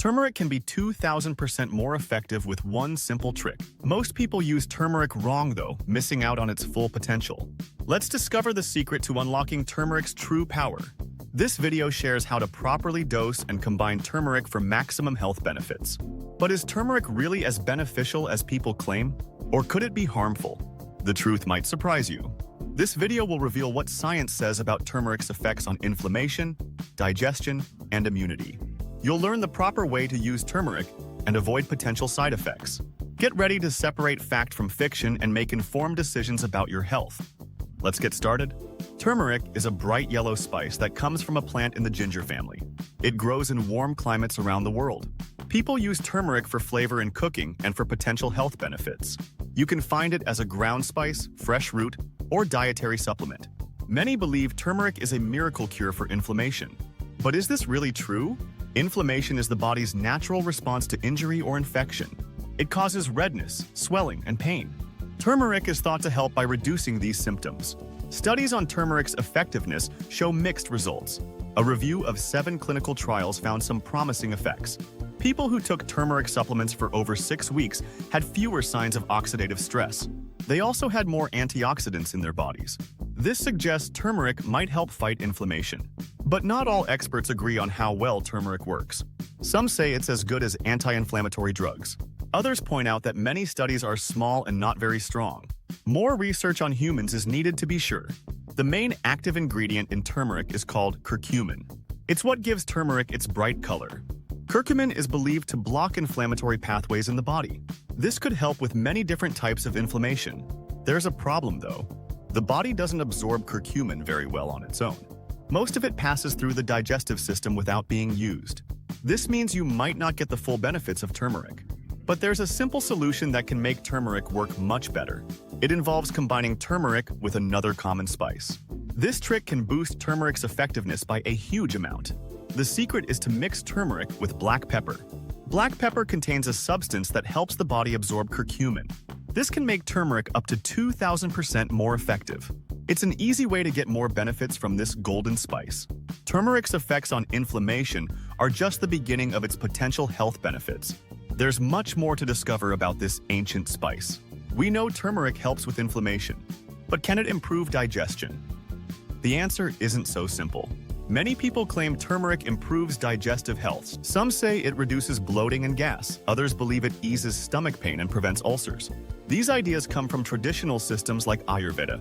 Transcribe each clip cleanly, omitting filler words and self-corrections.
Turmeric can be 2,000% more effective with one simple trick. Most people use turmeric wrong though, missing out on its full potential. Let's discover the secret to unlocking turmeric's true power. This video shares how to properly dose and combine turmeric for maximum health benefits. But is turmeric really as beneficial as people claim? Or could it be harmful? The truth might surprise you. This video will reveal what science says about turmeric's effects on inflammation, digestion, and immunity. You'll learn the proper way to use turmeric and avoid potential side effects. Get ready to separate fact from fiction and make informed decisions about your health. Let's get started. Turmeric is a bright yellow spice that comes from a plant in the ginger family. It grows in warm climates around the world. People use turmeric for flavor in cooking and for potential health benefits. You can find it as a ground spice, fresh root, or dietary supplement. Many believe turmeric is a miracle cure for inflammation. But is this really true? Inflammation is the body's natural response to injury or infection. It causes redness, swelling, and pain. Turmeric is thought to help by reducing these symptoms. Studies on turmeric's effectiveness show mixed results. A review of 7 clinical trials found some promising effects. People who took turmeric supplements for over 6 weeks had fewer signs of oxidative stress. They also had more antioxidants in their bodies. This suggests turmeric might help fight inflammation. But not all experts agree on how well turmeric works. Some say it's as good as anti-inflammatory drugs. Others point out that many studies are small and not very strong. More research on humans is needed to be sure. The main active ingredient in turmeric is called curcumin. It's what gives turmeric its bright color. Curcumin is believed to block inflammatory pathways in the body. This could help with many different types of inflammation. There's a problem though. The body doesn't absorb curcumin very well on its own. Most of it passes through the digestive system without being used. This means you might not get the full benefits of turmeric. But there's a simple solution that can make turmeric work much better. It involves combining turmeric with another common spice. This trick can boost turmeric's effectiveness by a huge amount. The secret is to mix turmeric with black pepper. Black pepper contains a substance that helps the body absorb curcumin. This can make turmeric up to 2,000% more effective. It's an easy way to get more benefits from this golden spice. Turmeric's effects on inflammation are just the beginning of its potential health benefits. There's much more to discover about this ancient spice. We know turmeric helps with inflammation, but can it improve digestion? The answer isn't so simple. Many people claim turmeric improves digestive health. Some say it reduces bloating and gas. Others believe it eases stomach pain and prevents ulcers. These ideas come from traditional systems like Ayurveda,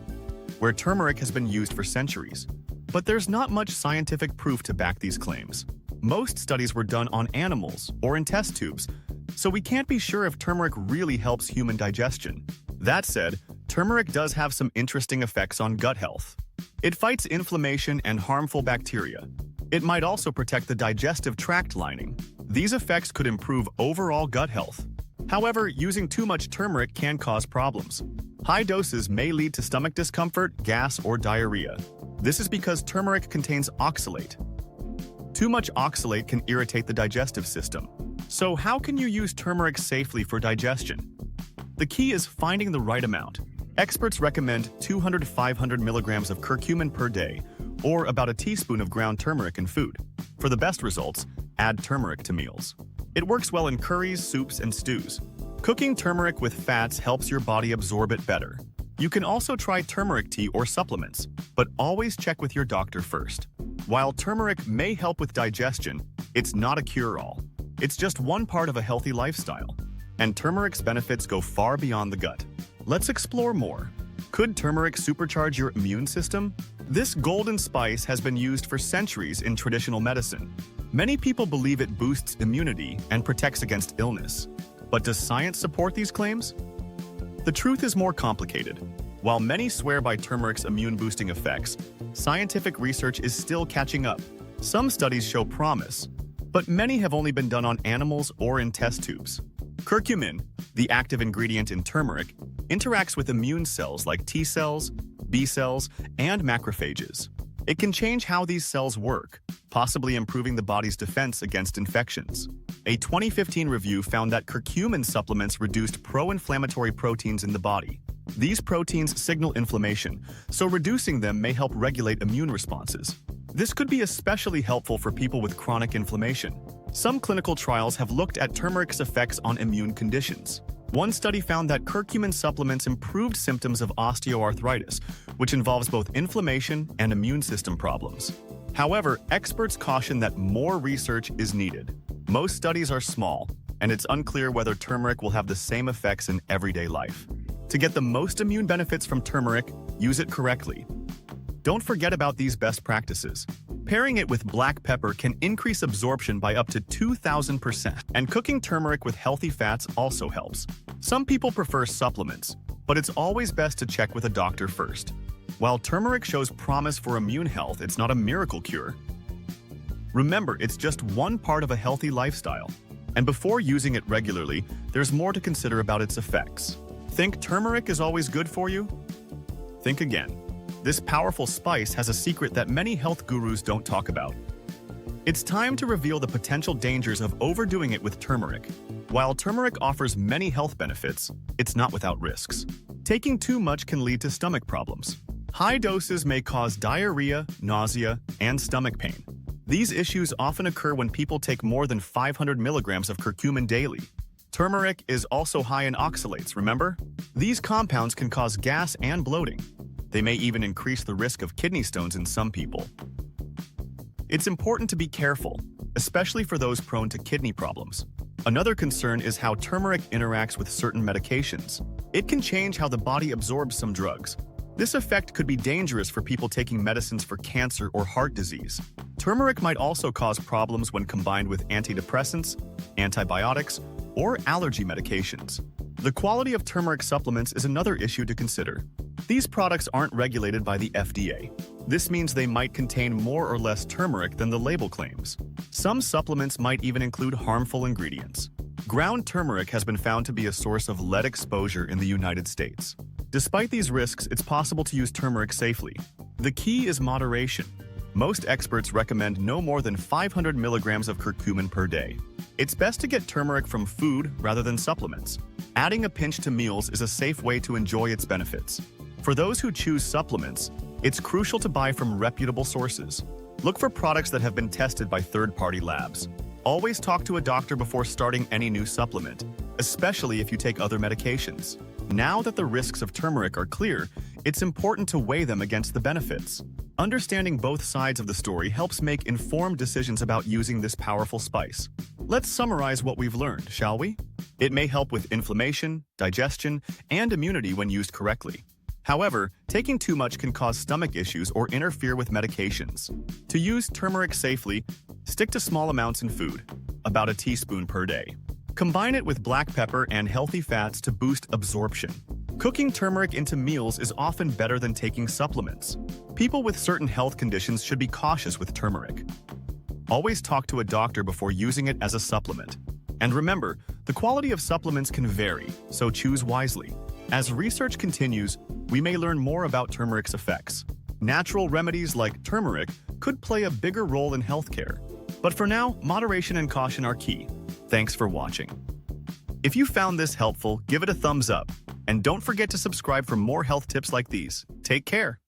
where turmeric has been used for centuries. But there's not much scientific proof to back these claims. Most studies were done on animals or in test tubes, so we can't be sure if turmeric really helps human digestion. That said, turmeric does have some interesting effects on gut health. It fights inflammation and harmful bacteria. It might also protect the digestive tract lining. These effects could improve overall gut health. However, using too much turmeric can cause problems. High doses may lead to stomach discomfort, gas, or diarrhea. This is because turmeric contains oxalate. Too much oxalate can irritate the digestive system. So how can you use turmeric safely for digestion? The key is finding the right amount. Experts recommend 200 to 500 milligrams of curcumin per day, or about a teaspoon of ground turmeric in food. For the best results, add turmeric to meals. It works well in curries, soups, and stews. Cooking turmeric with fats helps your body absorb it better. You can also try turmeric tea or supplements, but always check with your doctor first. While turmeric may help with digestion, it's not a cure-all. It's just one part of a healthy lifestyle, and turmeric's benefits go far beyond the gut. Let's explore more. Could turmeric supercharge your immune system? This golden spice has been used for centuries in traditional medicine. Many people believe it boosts immunity and protects against illness. But does science support these claims? The truth is more complicated. While many swear by turmeric's immune-boosting effects, scientific research is still catching up. Some studies show promise, but many have only been done on animals or in test tubes. Curcumin, the active ingredient in turmeric, interacts with immune cells like T cells, B cells, and macrophages. It can change how these cells work, possibly improving the body's defense against infections. A 2015 review found that curcumin supplements reduced pro-inflammatory proteins in the body. These proteins signal inflammation, so reducing them may help regulate immune responses. This could be especially helpful for people with chronic inflammation. Some clinical trials have looked at turmeric's effects on immune conditions. One study found that curcumin supplements improved symptoms of osteoarthritis, which involves both inflammation and immune system problems. However, experts caution that more research is needed. Most studies are small, and it's unclear whether turmeric will have the same effects in everyday life. To get the most immune benefits from turmeric, use it correctly. Don't forget about these best practices. Pairing it with black pepper can increase absorption by up to 2,000%, and cooking turmeric with healthy fats also helps. Some people prefer supplements, but it's always best to check with a doctor first. While turmeric shows promise for immune health, it's not a miracle cure. Remember, it's just one part of a healthy lifestyle. And before using it regularly, there's more to consider about its effects. Think turmeric is always good for you? Think again. This powerful spice has a secret that many health gurus don't talk about. It's time to reveal the potential dangers of overdoing it with turmeric. While turmeric offers many health benefits, it's not without risks. Taking too much can lead to stomach problems. High doses may cause diarrhea, nausea, and stomach pain. These issues often occur when people take more than 500 milligrams of curcumin daily. Turmeric is also high in oxalates, remember? These compounds can cause gas and bloating. They may even increase the risk of kidney stones in some people. It's important to be careful, especially for those prone to kidney problems. Another concern is how turmeric interacts with certain medications. It can change how the body absorbs some drugs. This effect could be dangerous for people taking medicines for cancer or heart disease. Turmeric might also cause problems when combined with antidepressants, antibiotics, or allergy medications. The quality of turmeric supplements is another issue to consider. These products aren't regulated by the FDA. This means they might contain more or less turmeric than the label claims. Some supplements might even include harmful ingredients. Ground turmeric has been found to be a source of lead exposure in the United States. Despite these risks, it's possible to use turmeric safely. The key is moderation. Most experts recommend no more than 500 milligrams of curcumin per day. It's best to get turmeric from food rather than supplements. Adding a pinch to meals is a safe way to enjoy its benefits. For those who choose supplements, it's crucial to buy from reputable sources. Look for products that have been tested by third-party labs. Always talk to a doctor before starting any new supplement, especially if you take other medications. Now that the risks of turmeric are clear, it's important to weigh them against the benefits. Understanding both sides of the story helps make informed decisions about using this powerful spice. Let's summarize what we've learned, shall we? It may help with inflammation, digestion, and immunity when used correctly. However, taking too much can cause stomach issues or interfere with medications. To use turmeric safely, stick to small amounts in food, about a teaspoon per day. Combine it with black pepper and healthy fats to boost absorption. Cooking turmeric into meals is often better than taking supplements. People with certain health conditions should be cautious with turmeric. Always talk to a doctor before using it as a supplement. And remember, the quality of supplements can vary, so choose wisely. As research continues, we may learn more about turmeric's effects. Natural remedies like turmeric could play a bigger role in healthcare. But for now, moderation and caution are key. Thanks for watching. If you found this helpful, give it a thumbs up. And don't forget to subscribe for more health tips like these. Take care.